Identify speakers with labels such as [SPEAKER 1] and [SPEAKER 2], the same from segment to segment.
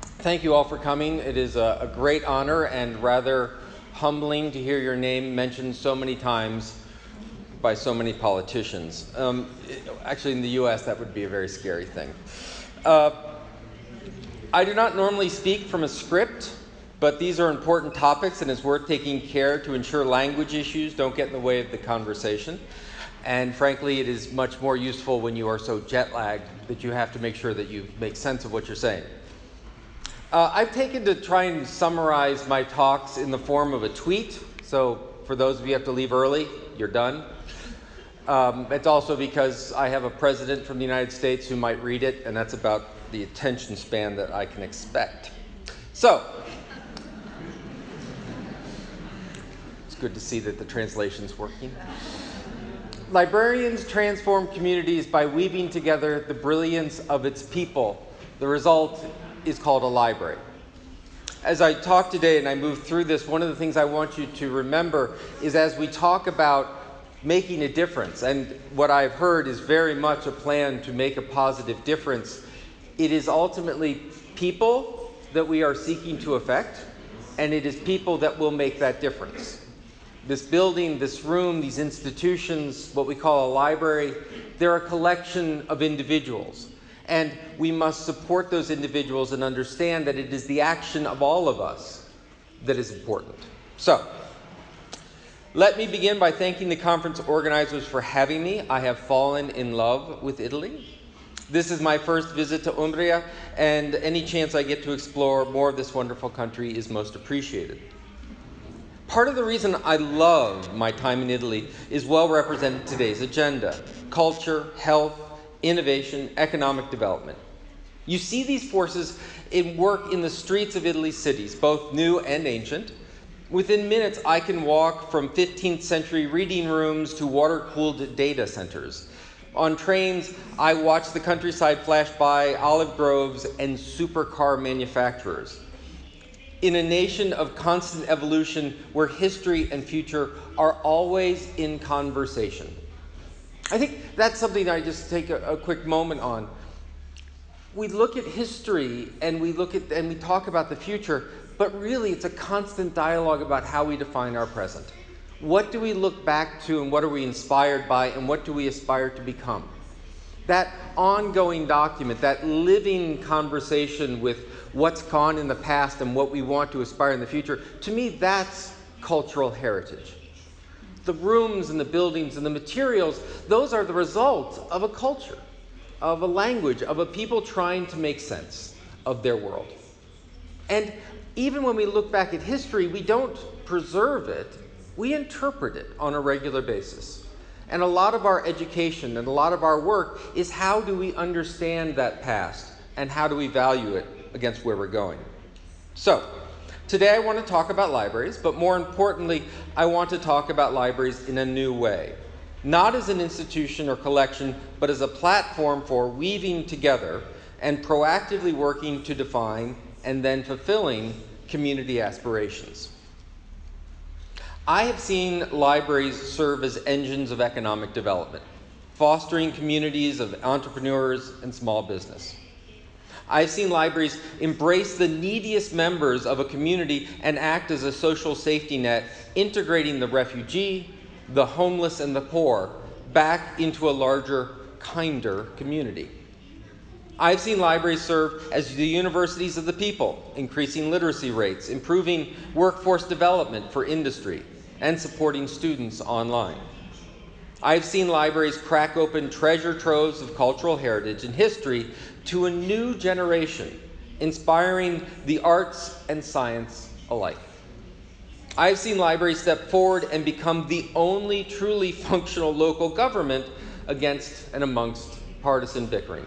[SPEAKER 1] Thank you all for coming. It is a great honor and rather humbling to hear your name mentioned so many times by so many politicians. Actually, in the US, that would be a very scary thing. I do not normally speak from a script, but these are important topics and it's worth taking care to ensure language issues don't get in the way of the conversation. And frankly, it is much more useful when you are so jet-lagged that you have to make sure that you make sense of what you're saying. I've taken to try and summarize my talks in the form of a tweet. So for those of you who have to leave early, you're done. It's also because I have a president from the United States who might read it, and that's about the attention span that I can expect. So it's good to see that the translation's working. Librarians transform communities by weaving together the brilliance of its people. The result is called a library. As I talk today and I move through this, one of the things I want you to remember is as we talk about making a difference, and what I've heard is very much a plan to make a positive difference, it is ultimately people that we are seeking to affect, and it is people that will make that difference. This building, this room, these institutions, what we call a library, they're a collection of individuals. And we must support those individuals and understand that it is the action of all of us that is important. So, let me begin by thanking the conference organizers for having me. I have fallen in love with Italy. This is my first visit to Umbria, and any chance I get to explore more of this wonderful country is most appreciated. Part of the reason I love my time in Italy is well represented in today's agenda: culture, health, innovation, economic development. You see these forces in work in the streets of Italy's cities, both new and ancient. Within minutes, I can walk from 15th century reading rooms to water-cooled data centers. On trains, I watch the countryside flash by olive groves and supercar manufacturers. In a nation of constant evolution where history and future are always in conversation. I think that's something I just take a quick moment on. We look at history and we talk about the future, but really it's a constant dialogue about how we define our present. What do we look back to and what are we inspired by and what do we aspire to become? That ongoing document, that living conversation with what's gone in the past and what we want to aspire in the future, to me that's cultural heritage. The rooms and the buildings and the materials, those are the result of a culture, of a language, of a people trying to make sense of their world. And even when we look back at history, we don't preserve it, we interpret it on a regular basis. And a lot of our education and a lot of our work is how do we understand that past and how do we value it against where we're going. So, today I want to talk about libraries, but more importantly, I want to talk about libraries in a new way. Not as an institution or collection, but as a platform for weaving together and proactively working to define and then fulfilling community aspirations. I have seen libraries serve as engines of economic development, fostering communities of entrepreneurs and small business. I've seen libraries embrace the neediest members of a community and act as a social safety net, integrating the refugee, the homeless, and the poor back into a larger, kinder community. I've seen libraries serve as the universities of the people, increasing literacy rates, improving workforce development for industry, and supporting students online. I've seen libraries crack open treasure troves of cultural heritage and history to a new generation, inspiring the arts and science alike. I've seen libraries step forward and become the only truly functional local government against and amongst partisan bickering.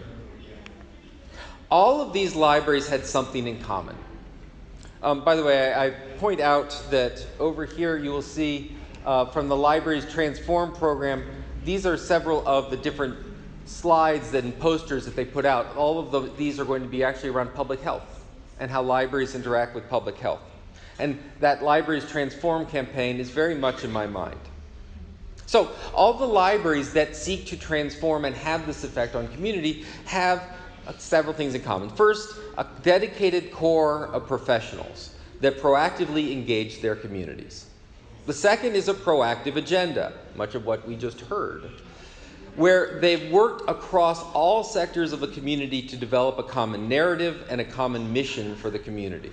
[SPEAKER 1] All of these libraries had something in common. By the way, I point out that over here you will see from the library's Transform program, these are several of the different slides and posters that they put out. All of these are going to be actually around public health and how libraries interact with public health. And that library's Transform campaign is very much in my mind. So all the libraries that seek to transform and have this effect on community have several things in common. First, a dedicated core of professionals that proactively engage their communities. The second is a proactive agenda, much of what we just heard, where they've worked across all sectors of a community to develop a common narrative and a common mission for the community.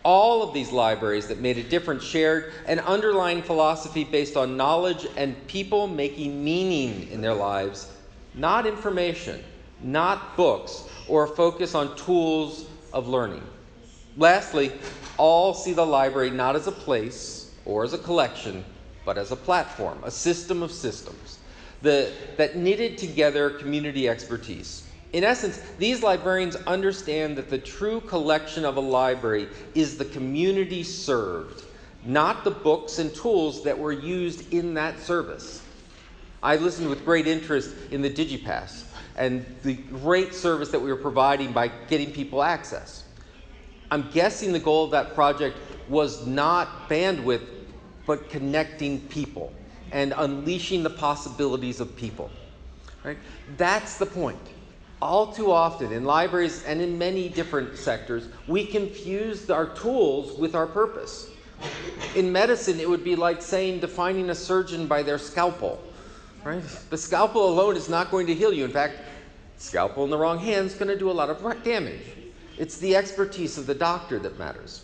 [SPEAKER 1] All of these libraries that made a difference shared an underlying philosophy based on knowledge and people making meaning in their lives, not information, not books, or a focus on tools of learning. Lastly, all see the library not as a place or as a collection, but as a platform, a system of systems that knitted together community expertise. In essence, these librarians understand that the true collection of a library is the community served, not the books and tools that were used in that service. I listened with great interest in the DigiPass and the great service that we were providing by getting people access. I'm guessing the goal of that project was not bandwidth, but connecting people and unleashing the possibilities of people. Right? That's the point. All too often in libraries and in many different sectors, we confuse our tools with our purpose. In medicine, it would be like defining a surgeon by their scalpel. Right? The scalpel alone is not going to heal you. In fact, scalpel in the wrong hands is going to do a lot of damage. It's the expertise of the doctor that matters.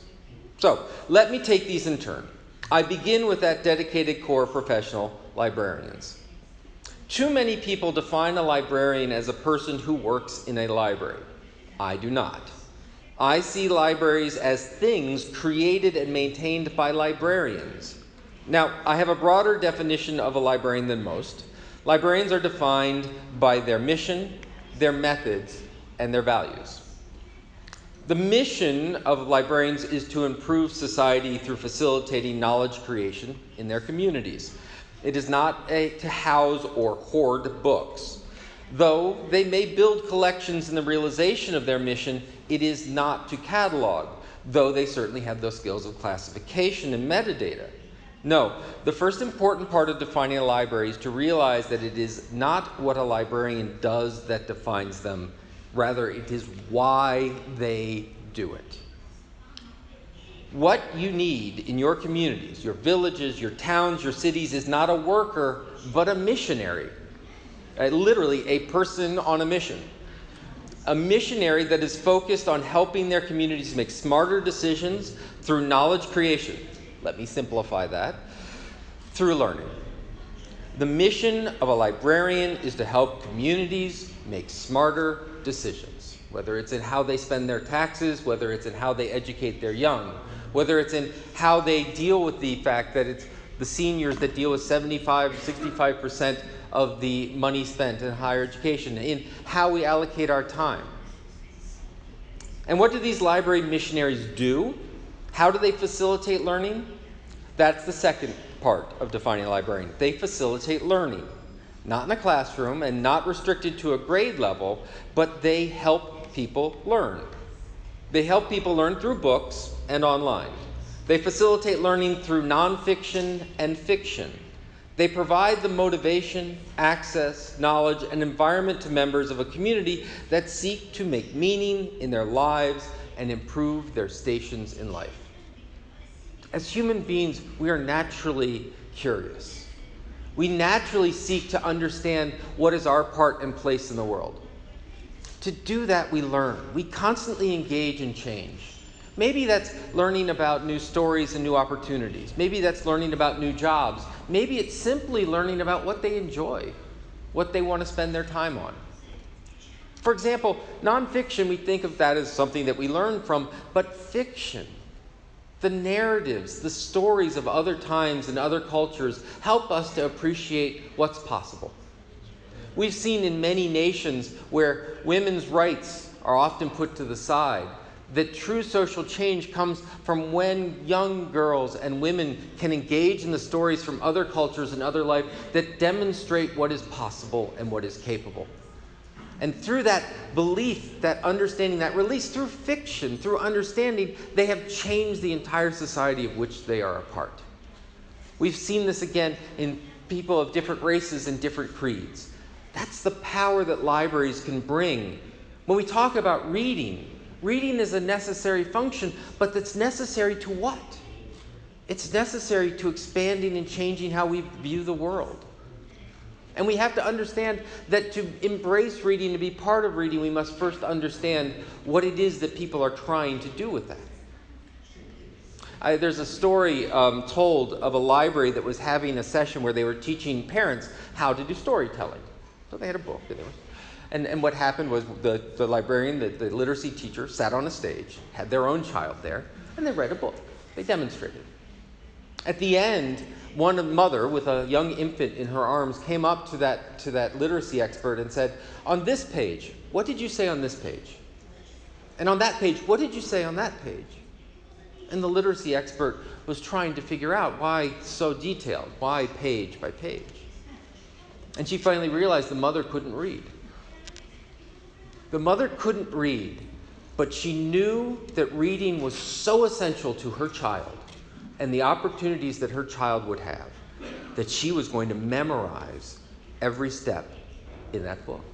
[SPEAKER 1] So let me take these in turn. I begin with that dedicated core of professional librarians. Too many people define a librarian as a person who works in a library. I do not. I see libraries as things created and maintained by librarians. Now, I have a broader definition of a librarian than most. Librarians are defined by their mission, their methods, and their values. The mission of librarians is to improve society through facilitating knowledge creation in their communities. It is not to house or hoard books. Though they may build collections in the realization of their mission, it is not to catalog, though they certainly have those skills of classification and metadata. No, the first important part of defining a library is to realize that it is not what a librarian does that defines them. Rather, it is why they do it. What you need in your communities, your villages, your towns, your cities is not a worker, but a missionary. Literally, a person on a mission. A missionary that is focused on helping their communities make smarter decisions through knowledge creation. Let me simplify that. Through learning. The mission of a librarian is to help communities make smarter decisions, whether it's in how they spend their taxes, whether it's in how they educate their young, whether it's in how they deal with the fact that it's the seniors that deal with 65% of the money spent in higher education, in how we allocate our time. And what do these library missionaries do? How do they facilitate learning? That's the second part of defining a librarian. They facilitate learning. Not in a classroom and not restricted to a grade level, but they help people learn. They help people learn through books and online. They facilitate learning through nonfiction and fiction. They provide the motivation, access, knowledge, and environment to members of a community that seek to make meaning in their lives and improve their stations in life. As human beings, we are naturally curious. We naturally seek to understand what is our part and place in the world. To do that, we learn. We constantly engage in change. Maybe that's learning about new stories and new opportunities. Maybe that's learning about new jobs. Maybe it's simply learning about what they enjoy, what they want to spend their time on. For example, nonfiction, we think of that as something that we learn from, but fiction, the narratives, the stories of other times and other cultures help us to appreciate what's possible. We've seen in many nations where women's rights are often put to the side, that true social change comes from when young girls and women can engage in the stories from other cultures and other life that demonstrate what is possible and what is capable. And through that belief, that understanding, that release through fiction, through understanding, they have changed the entire society of which they are a part. We've seen this again in people of different races and different creeds. That's the power that libraries can bring When we talk about reading, reading is a necessary function, but that's necessary to what? It's necessary to expanding and changing how we view the world. And we have to understand that to embrace reading, to be part of reading, we must first understand what it is that people are trying to do with that. There's a story told of a library that was having a session where they were teaching parents how to do storytelling. So they had a book. And what happened was the librarian, the literacy teacher, sat on a stage, had their own child there, and they read a book. They demonstrated. At the end, one mother with a young infant in her arms came up to that literacy expert and said, "On this page, what did you say on this page? And on that page, what did you say on that page?" And the literacy expert was trying to figure out why so detailed, why page by page. And she finally realized the mother couldn't read. The mother couldn't read, but she knew that reading was so essential to her child and the opportunities that her child would have, that she was going to memorize every step in that book.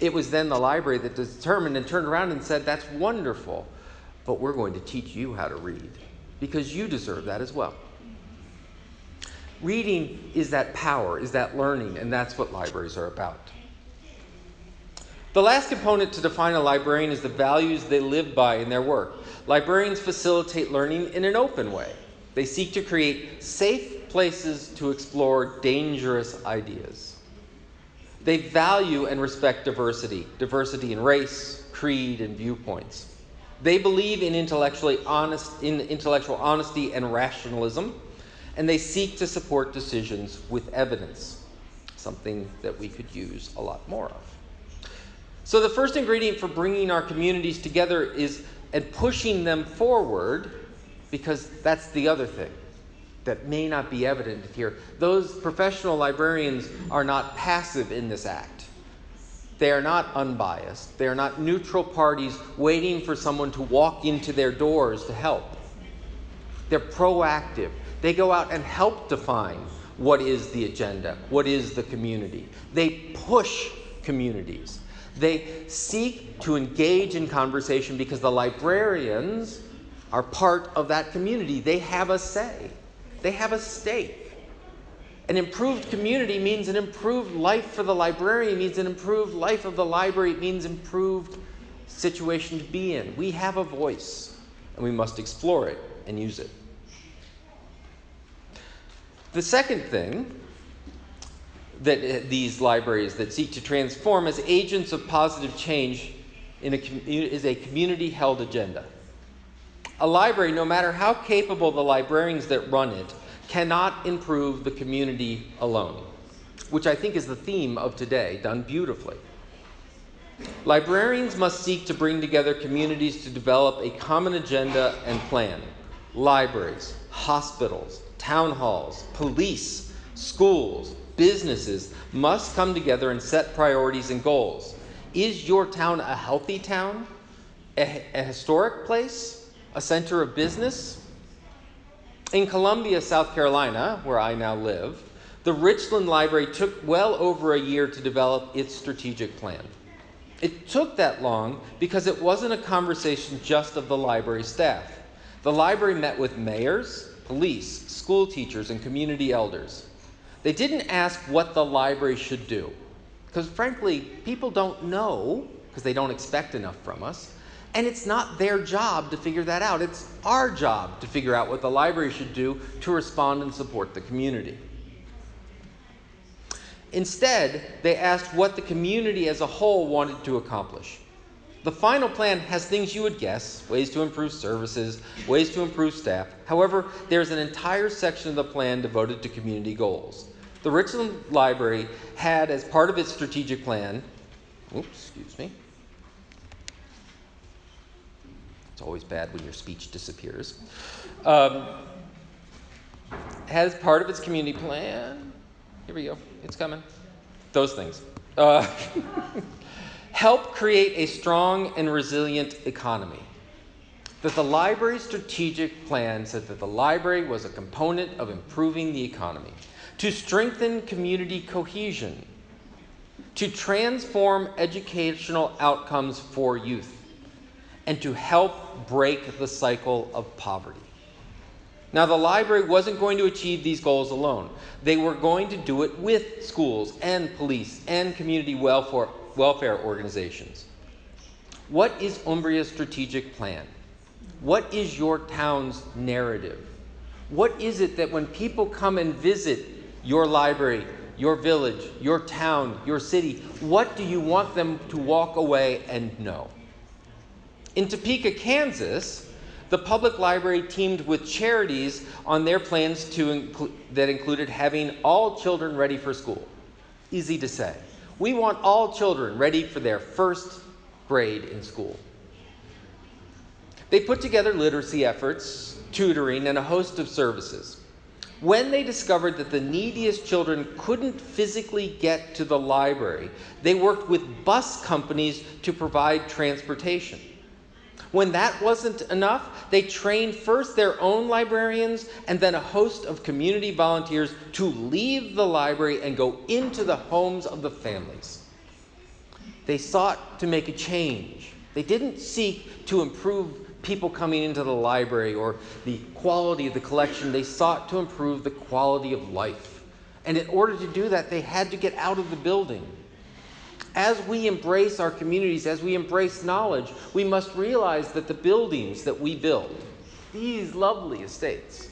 [SPEAKER 1] It was then the library that determined and turned around and said, "That's wonderful, but we're going to teach you how to read because you deserve that as well." Reading is that power, is that learning, and that's what libraries are about. The last component to define a librarian is the values they live by in their work. Librarians facilitate learning in an open way. They seek to create safe places to explore dangerous ideas. They value and respect diversity in race, creed, and viewpoints. They believe in intellectual honesty and rationalism, and they seek to support decisions with evidence, something that we could use a lot more of. So the first ingredient for bringing our communities together is and pushing them forward, because that's the other thing that may not be evident here. Those professional librarians are not passive in this act. They are not unbiased. They are not neutral parties waiting for someone to walk into their doors to help. They're proactive. They go out and help define what is the agenda, what is the community. They push communities. They seek to engage in conversation because the librarians are part of that community. They have a say. They have a stake. An improved community means an improved life for the librarian, means an improved life of the library, it means improved situation to be in. We have a voice, and we must explore it and use it. The second thing that these libraries that seek to transform as agents of positive change is a community-held agenda. A library, no matter how capable the librarians that run it, cannot improve the community alone, which I think is the theme of today, done beautifully. Librarians must seek to bring together communities to develop a common agenda and plan. Libraries, hospitals, town halls, police, schools, businesses must come together and set priorities and goals. Is your town a healthy town? A historic place? A center of business? In Columbia, South Carolina, where I now live, the Richland Library took well over a year to develop its strategic plan. It took that long because it wasn't a conversation just of the library staff. The library met with mayors, police, school teachers, and community elders. They didn't ask what the library should do, because frankly, people don't know, because they don't expect enough from us, and it's not their job to figure that out. It's our job to figure out what the library should do to respond and support the community. Instead, they asked what the community as a whole wanted to accomplish. The final plan has things you would guess, ways to improve services, ways to improve staff. However, there's an entire section of the plan devoted to community goals. The Richland Library had, as part of its strategic plan, it's always bad when your speech disappears, has part of its community plan, here we go, it's coming, those things. Help create a strong and resilient economy. That the library's strategic plan said that the library was a component of improving the economy, to strengthen community cohesion, to transform educational outcomes for youth, and to help break the cycle of poverty. Now, the library wasn't going to achieve these goals alone. They were going to do it with schools and police and community welfare organizations. What is Umbria's strategic plan? What is your town's narrative? What is it that when people come and visit your library, your village, your town, your city, what do you want them to walk away and know? In Topeka, Kansas, the public library teamed with charities on their plans that included having all children ready for school. Easy to say. We want all children ready for their first grade in school. They put together literacy efforts, tutoring, and a host of services. When they discovered that the neediest children couldn't physically get to the library, they worked with bus companies to provide transportation. When that wasn't enough, they trained first their own librarians and then a host of community volunteers to leave the library and go into the homes of the families. They sought to make a change. They didn't seek to improve people coming into the library or the quality of the collection. They sought to improve the quality of life. And in order to do that, they had to get out of the building. As we embrace our communities, as we embrace knowledge, we must realize that the buildings that we build, these lovely estates,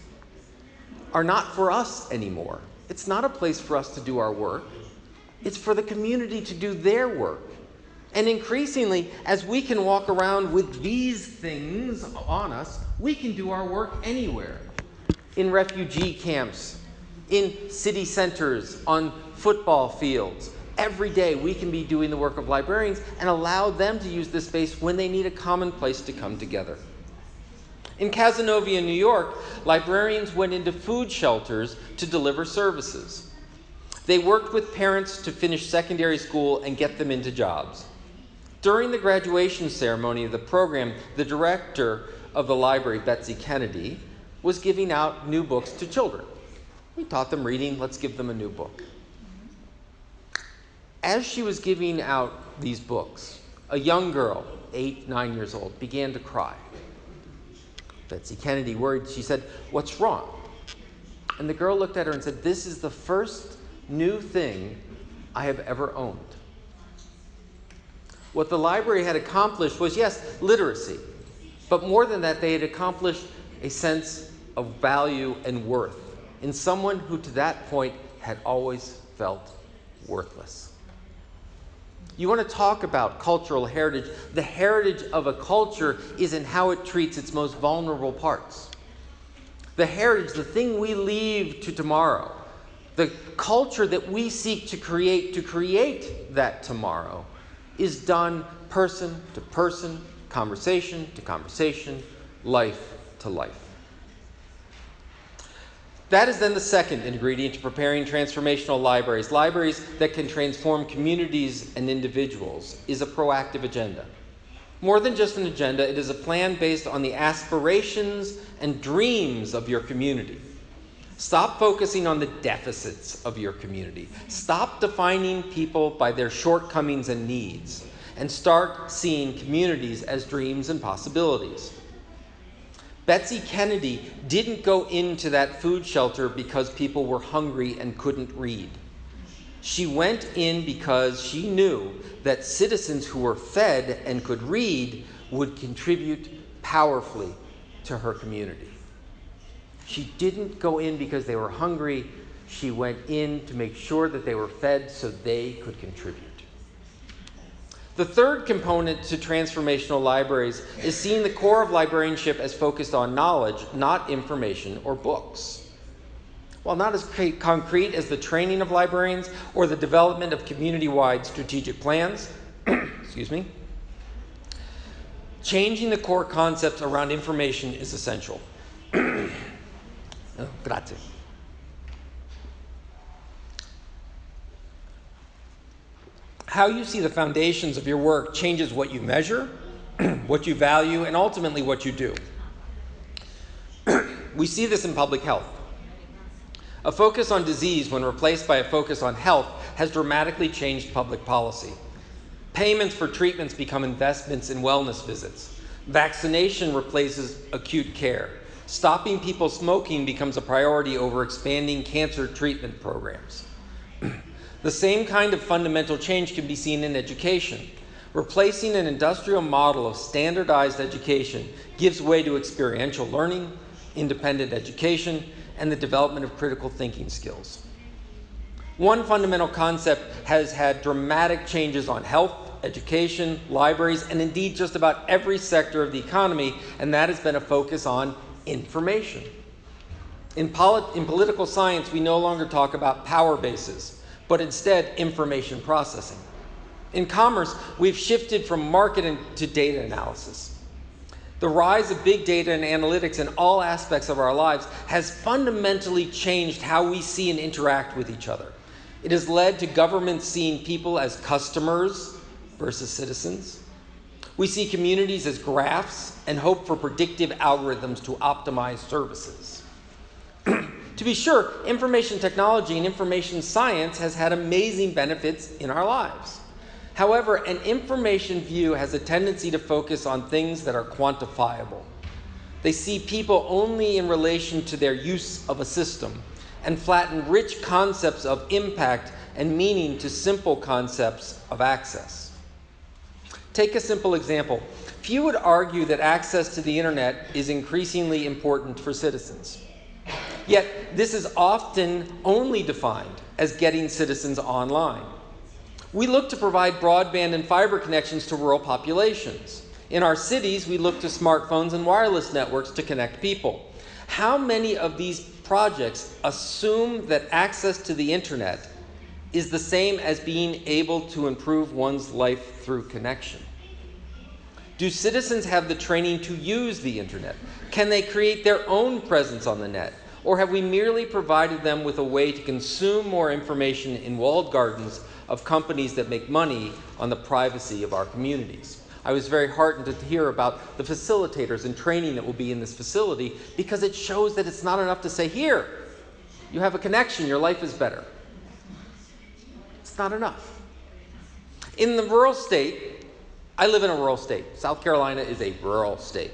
[SPEAKER 1] are not for us anymore. It's not a place for us to do our work. It's for the community to do their work. And increasingly, as we can walk around with these things on us, we can do our work anywhere. In refugee camps, in city centers, on football fields. Every day we can be doing the work of librarians and allow them to use this space when they need a common place to come together. In Cazenovia, New York, librarians went into food shelters to deliver services. They worked with parents to finish secondary school and get them into jobs. During the graduation ceremony of the program, the director of the library, Betsy Kennedy, was giving out new books to children. We taught them reading, let's give them a new book. As she was giving out these books, a young girl, 8, 9 years old, began to cry. Betsy Kennedy, worried, she said, "What's wrong?" And the girl looked at her and said, "This is the first new thing I have ever owned." What the library had accomplished was, yes, literacy, but more than that, they had accomplished a sense of value and worth in someone who to that point had always felt worthless. You want to talk about cultural heritage. The heritage of a culture is in how it treats its most vulnerable parts. The heritage, the thing we leave to tomorrow, the culture that we seek to create that tomorrow, is done person to person, conversation to conversation, life to life. That is then the second ingredient to preparing transformational libraries. Libraries that can transform communities and individuals is a proactive agenda. More than just an agenda, it is a plan based on the aspirations and dreams of your community. Stop focusing on the deficits of your community. Stop defining people by their shortcomings and needs, and start seeing communities as dreams and possibilities. Betsy Kennedy didn't go into that food shelter because people were hungry and couldn't read. She went in because she knew that citizens who were fed and could read would contribute powerfully to her community. She didn't go in because they were hungry. She went in to make sure that they were fed so they could contribute. The third component to transformational libraries is seeing the core of librarianship as focused on knowledge, not information or books. While not as concrete as the training of librarians or the development of community-wide strategic plans, changing the core concepts around information is essential. Grazie. How you see the foundations of your work changes what you measure, what you value, and ultimately what you do. We see this in public health. A focus on disease, when replaced by a focus on health, has dramatically changed public policy. Payments for treatments become investments in wellness visits. Vaccination replaces acute care. Stopping people smoking becomes a priority over expanding cancer treatment programs. The same kind of fundamental change can be seen in education. Replacing an industrial model of standardized education gives way to experiential learning, independent education, and the development of critical thinking skills. One fundamental concept has had dramatic changes on health, education, libraries, and indeed just about every sector of the economy, and that has been a focus on information. In political science, we no longer talk about power bases, but instead information processing. In commerce, we've shifted from marketing to data analysis. The rise of big data and analytics in all aspects of our lives has fundamentally changed how we see and interact with each other. It has led to governments seeing people as customers versus citizens. We see communities as graphs and hope for predictive algorithms to optimize services. To be sure, information technology and information science has had amazing benefits in our lives. However, an information view has a tendency to focus on things that are quantifiable. They see people only in relation to their use of a system and flatten rich concepts of impact and meaning to simple concepts of access. Take a simple example. Few would argue that access to the internet is increasingly important for citizens. Yet, this is often only defined as getting citizens online. We look to provide broadband and fiber connections to rural populations. In our cities, we look to smartphones and wireless networks to connect people. How many of these projects assume that access to the internet is the same as being able to improve one's life through connection? Do citizens have the training to use the internet? Can they create their own presence on the net? Or have we merely provided them with a way to consume more information in walled gardens of companies that make money on the privacy of our communities? I was very heartened to hear about the facilitators and training that will be in this facility, because it shows that it's not enough to say, here, you have a connection, your life is better. It's not enough. In the rural state, I live in a rural state. South Carolina is a rural state.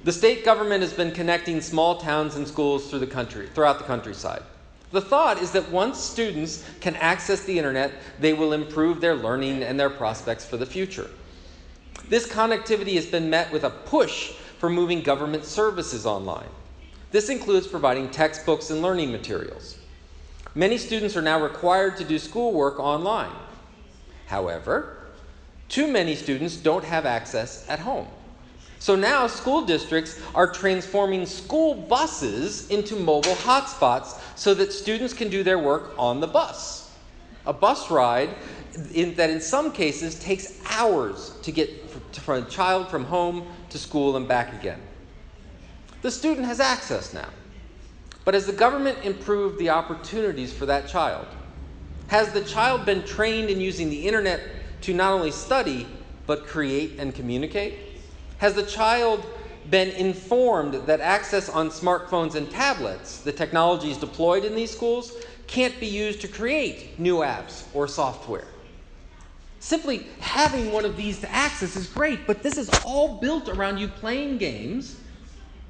[SPEAKER 1] The state government has been connecting small towns and schools throughout the countryside. The thought is that once students can access the internet, they will improve their learning and their prospects for the future. This connectivity has been met with a push for moving government services online. This includes providing textbooks and learning materials. Many students are now required to do schoolwork online. However, too many students don't have access at home. So now school districts are transforming school buses into mobile hotspots so that students can do their work on the bus. A bus ride that in some cases takes hours to get a child from home to school and back again. The student has access now. But has the government improved the opportunities for that child? Has the child been trained in using the internet to not only study, but create and communicate? Has the child been informed that access on smartphones and tablets, the technologies deployed in these schools, can't be used to create new apps or software? Simply having one of these to access is great, but this is all built around you playing games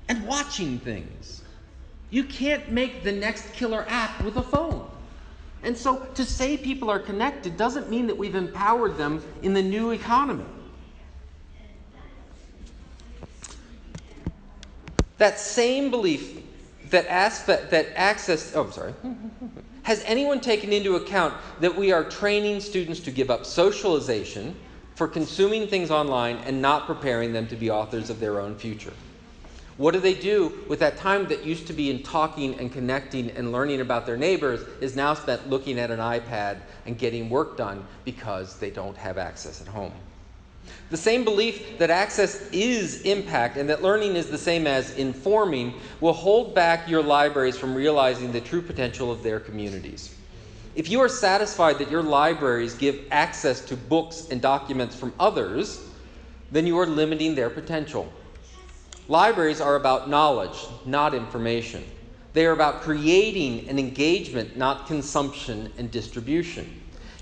[SPEAKER 1] and watching things. You can't make the next killer app with a phone. And so to say people are connected doesn't mean that we've empowered them in the new economy. That same belief has anyone taken into account that we are training students to give up socialization for consuming things online and not preparing them to be authors of their own future? What do they do with that time that used to be in talking and connecting and learning about their neighbors is now spent looking at an iPad and getting work done because they don't have access at home? The same belief that access is impact and that learning is the same as informing will hold back your libraries from realizing the true potential of their communities. If you are satisfied that your libraries give access to books and documents from others, then you are limiting their potential. Libraries are about knowledge, not information. They are about creating an engagement, not consumption and distribution.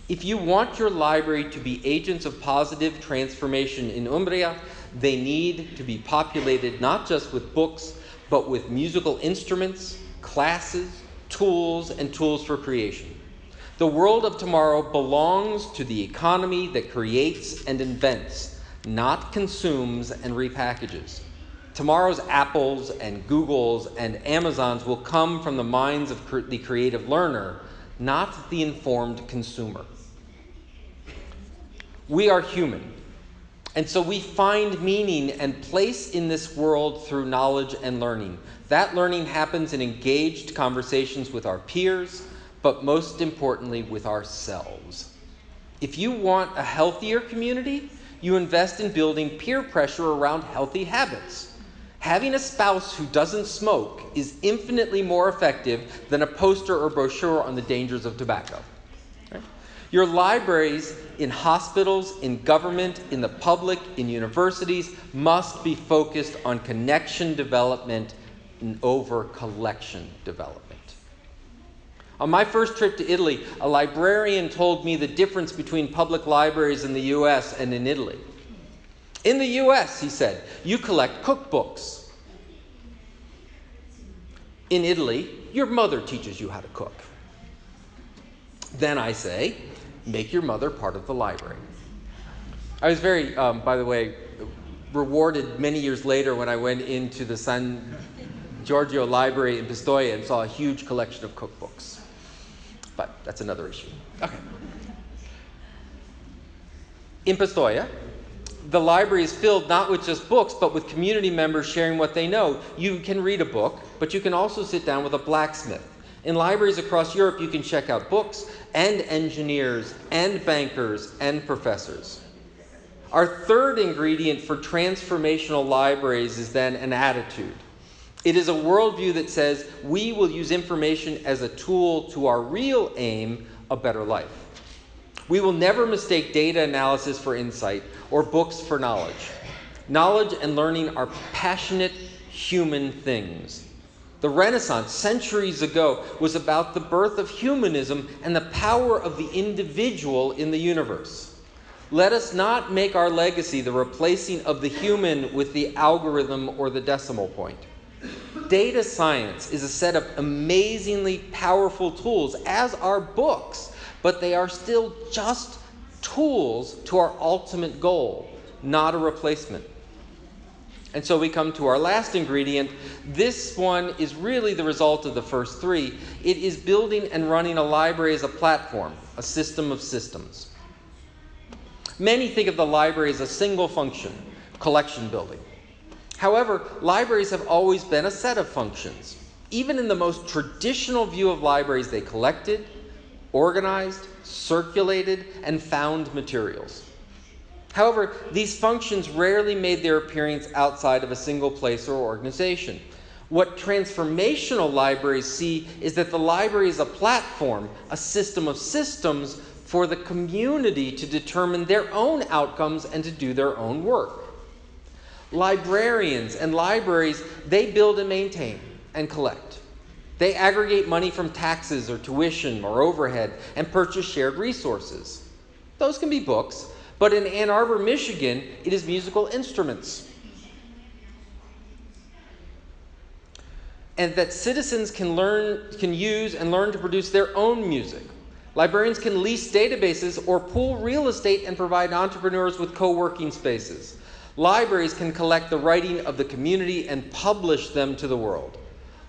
[SPEAKER 1] If you want your library to be agents of positive transformation in Umbria, they need to be populated not just with books, but with musical instruments, classes, tools, and tools for creation. The world of tomorrow belongs to the economy that creates and invents, not consumes and repackages. Tomorrow's Apples and Googles and Amazons will come from the minds of the creative learner, not the informed consumer. We are human, and so we find meaning and place in this world through knowledge and learning. That learning happens in engaged conversations with our peers, but most importantly with ourselves. If you want a healthier community, you invest in building peer pressure around healthy habits. Having a spouse who doesn't smoke is infinitely more effective than a poster or brochure on the dangers of tobacco. Right? Your libraries in hospitals, in government, in the public, in universities must be focused on connection development and over collection development. On my first trip to Italy, a librarian told me the difference between public libraries in the US and in Italy. In the US, he said, you collect cookbooks. In Italy, your mother teaches you how to cook. Then I say, make your mother part of the library. I was very, by the way, rewarded many years later when I went into the San Giorgio Library in Pistoia and saw a huge collection of cookbooks. But that's another issue. Okay. In Pistoia, the library is filled not with just books, but with community members sharing what they know. You can read a book, but you can also sit down with a blacksmith. In libraries across Europe, you can check out books and engineers and bankers and professors. Our third ingredient for transformational libraries is then an attitude. It is a worldview that says we will use information as a tool to our real aim, a better life. We will never mistake data analysis for insight or books for knowledge. Knowledge and learning are passionate human things. The Renaissance, centuries ago, was about the birth of humanism and the power of the individual in the universe. Let us not make our legacy the replacing of the human with the algorithm or the decimal point. Data science is a set of amazingly powerful tools, as are books, but they are still just tools to our ultimate goal, not a replacement. And so we come to our last ingredient. This one is really the result of the first three. It is building and running a library as a platform, a system of systems. Many think of the library as a single function, collection building. However, libraries have always been a set of functions. Even in the most traditional view of libraries, they collected, organized, circulated, and found materials. However, these functions rarely made their appearance outside of a single place or organization. What transformational libraries see is that the library is a platform, a system of systems for the community to determine their own outcomes and to do their own work. Librarians and libraries, they build and maintain and collect. They aggregate money from taxes or tuition or overhead and purchase shared resources. Those can be books, but in Ann Arbor, Michigan, it is musical instruments. And that citizens can use and learn to produce their own music. Librarians can lease databases or pool real estate and provide entrepreneurs with co-working spaces. Libraries can collect the writing of the community and publish them to the world.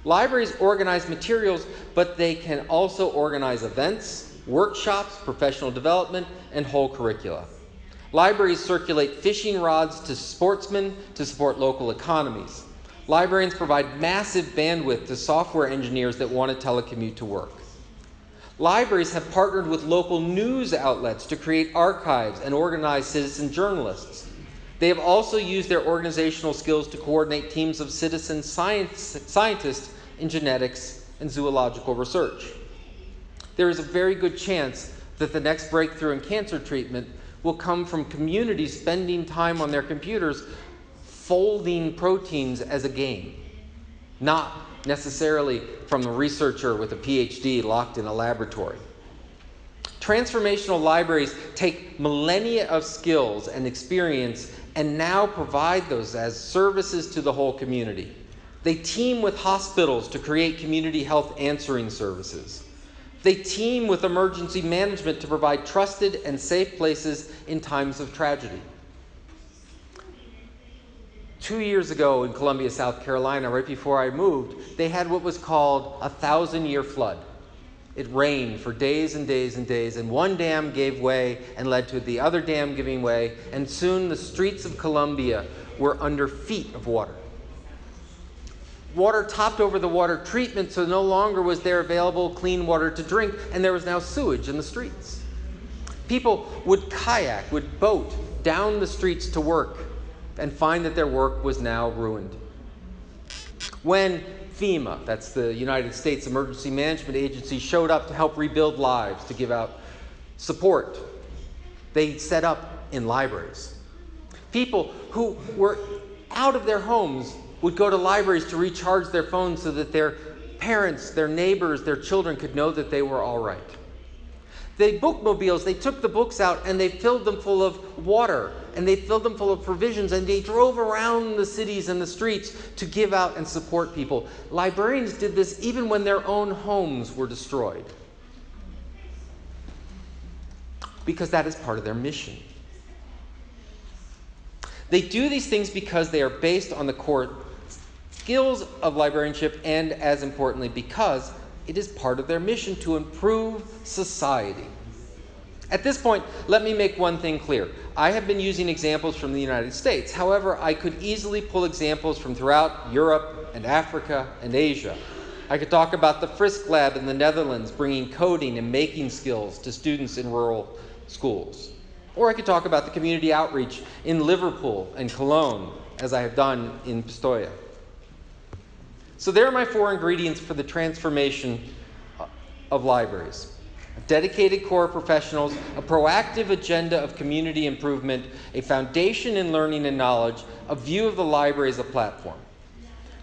[SPEAKER 1] Libraries organize materials, but they can also organize events, workshops, professional development, and whole curricula. Libraries circulate fishing rods to sportsmen to support local economies. Librarians provide massive bandwidth to software engineers that want to telecommute to work. Libraries have partnered with local news outlets to create archives and organize citizen journalists. They have also used their organizational skills to coordinate teams of citizen scientists in genetics and zoological research. There is a very good chance that the next breakthrough in cancer treatment will come from communities spending time on their computers folding proteins as a game, not necessarily from a researcher with a PhD locked in a laboratory. Transformational libraries take millennia of skills and experience and now provide those as services to the whole community. They team with hospitals to create community health answering services. They team with emergency management to provide trusted and safe places in times of tragedy. 2 years ago in Columbia, South Carolina, right before I moved, they had what was called a 1,000-year flood. It rained for days and days and days, and one dam gave way and led to the other dam giving way, and soon the streets of Columbia were under feet of water. Water topped over the water treatment, so no longer was there available clean water to drink, and there was now sewage in the streets. People would kayak, would boat down the streets to work, and find that their work was now ruined. When FEMA, that's the United States Emergency Management Agency, showed up to help rebuild lives, to give out support, they set up in libraries. People who were out of their homes would go to libraries to recharge their phones so that their parents, their neighbors, their children could know that they were all right. The bookmobiles, they took the books out and they filled them full of water and they filled them full of provisions and they drove around the cities and the streets to give out and support people. Librarians did this even when their own homes were destroyed, because that is part of their mission. They do these things because they are based on the core skills of librarianship, and as importantly, because it is part of their mission to improve society. At this point, let me make one thing clear. I have been using examples from the United States. However, I could easily pull examples from throughout Europe and Africa and Asia. I could talk about the Frisk Lab in the Netherlands bringing coding and making skills to students in rural schools. Or I could talk about the community outreach in Liverpool and Cologne, as I have done in Pistoia. So there are my 4 ingredients for the transformation of libraries: dedicated core professionals, a proactive agenda of community improvement, a foundation in learning and knowledge, a view of the library as a platform.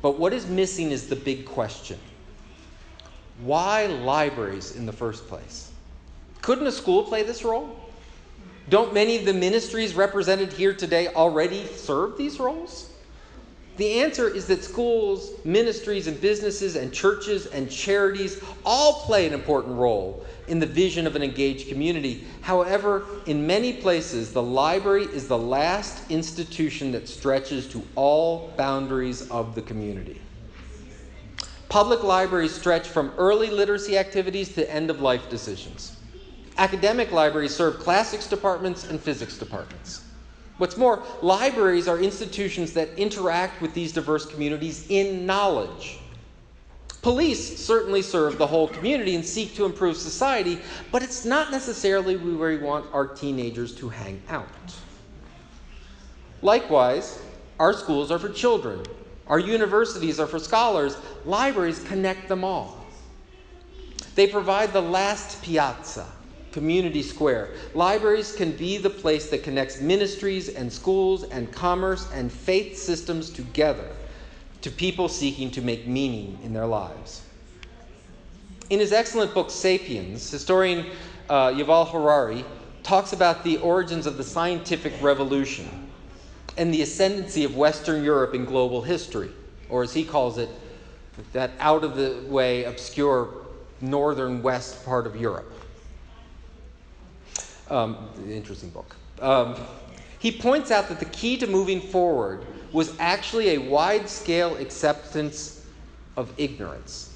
[SPEAKER 1] But what is missing is the big question. Why libraries in the first place? Couldn't a school play this role? Don't many of the ministries represented here today already serve these roles? The answer is that schools, ministries, and businesses, and churches, and charities all play an important role in the vision of an engaged community. However, in many places, the library is the last institution that stretches to all boundaries of the community. Public libraries stretch from early literacy activities to end-of-life decisions. Academic libraries serve classics departments and physics departments. What's more, libraries are institutions that interact with these diverse communities in knowledge. Police certainly serve the whole community and seek to improve society, but it's not necessarily where we want our teenagers to hang out. Likewise, our schools are for children. Our universities are for scholars. Libraries connect them all. They provide the last piazza, community square. Libraries can be the place that connects ministries and schools and commerce and faith systems together to people seeking to make meaning in their lives. In his excellent book, Sapiens, historian Yuval Harari talks about the origins of the scientific revolution and the ascendancy of Western Europe in global history, or as he calls it, that out-of-the-way, obscure northern west part of Europe. Interesting book. He points out that the key to moving forward was actually a wide-scale acceptance of ignorance.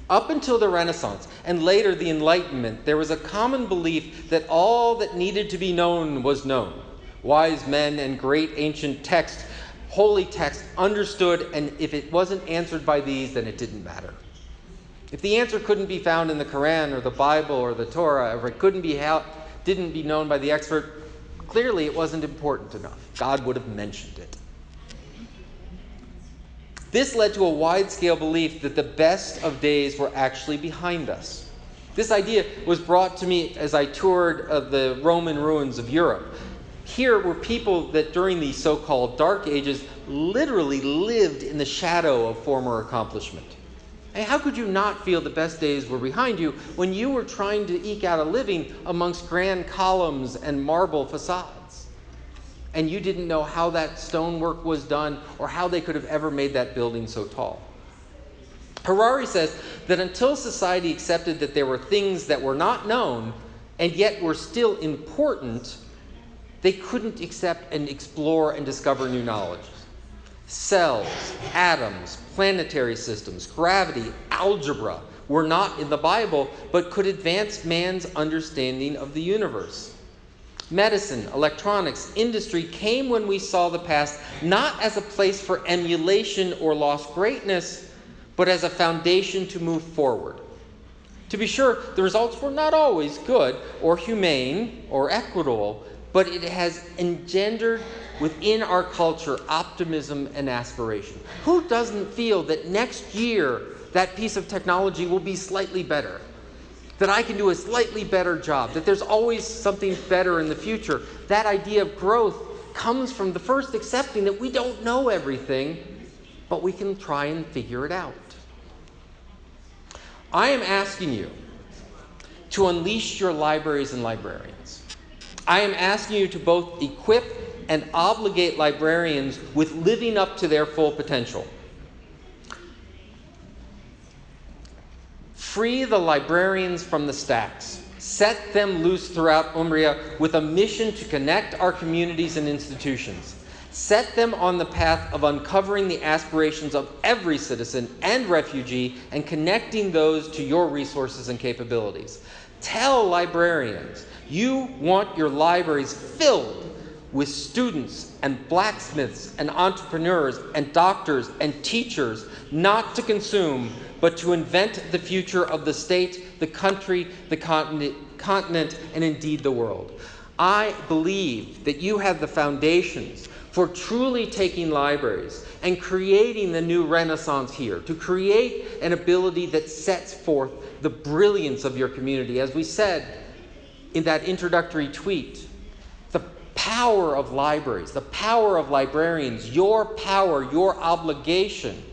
[SPEAKER 1] Up until the Renaissance, and later the Enlightenment, there was a common belief that all that needed to be known was known. Wise men and great ancient texts, holy texts, understood, and if it wasn't answered by these, then it didn't matter. If the answer couldn't be found in the Quran or the Bible or the Torah, or it didn't be known by the expert, clearly it wasn't important enough. God would have mentioned it. This led to a wide-scale belief that the best of days were actually behind us. This idea was brought to me as I toured the Roman ruins of Europe. Here were people that during the so-called Dark Ages literally lived in the shadow of former accomplishment. And how could you not feel the best days were behind you when you were trying to eke out a living amongst grand columns and marble facades? And you didn't know how that stonework was done or how they could have ever made that building so tall. Harari says that until society accepted that there were things that were not known and yet were still important, they couldn't accept and explore and discover new knowledge. Cells, atoms, planetary systems, gravity, algebra were not in the Bible, but could advance man's understanding of the universe. Medicine, electronics, industry came when we saw the past not as a place for emulation or lost greatness, but as a foundation to move forward. To be sure, the results were not always good or humane or equitable, but it has engendered within our culture optimism and aspiration. Who doesn't feel that next year that piece of technology will be slightly better? That I can do a slightly better job? That there's always something better in the future? That idea of growth comes from the first accepting that we don't know everything, but we can try and figure it out. I am asking you to unleash your libraries and librarians. I am asking you to both equip and obligate librarians with living up to their full potential. Free the librarians from the stacks. Set them loose throughout Umbria with a mission to connect our communities and institutions. Set them on the path of uncovering the aspirations of every citizen and refugee and connecting those to your resources and capabilities. Tell librarians you want your libraries filled with students and blacksmiths and entrepreneurs and doctors and teachers, not to consume, but to invent the future of the state, the country, the continent, and indeed the world. I believe that you have the foundations for truly taking libraries and creating the new renaissance here, to create an ability that sets forth the brilliance of your community. As we said in that introductory tweet, the power of libraries, the power of librarians, your power, your obligation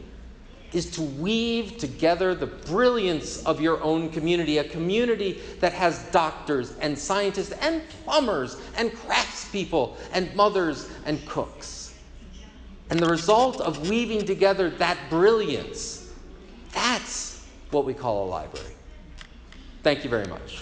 [SPEAKER 1] is to weave together the brilliance of your own community, a community that has doctors and scientists and plumbers and craftspeople and mothers and cooks. And the result of weaving together that brilliance, that's what we call a library. Thank you very much.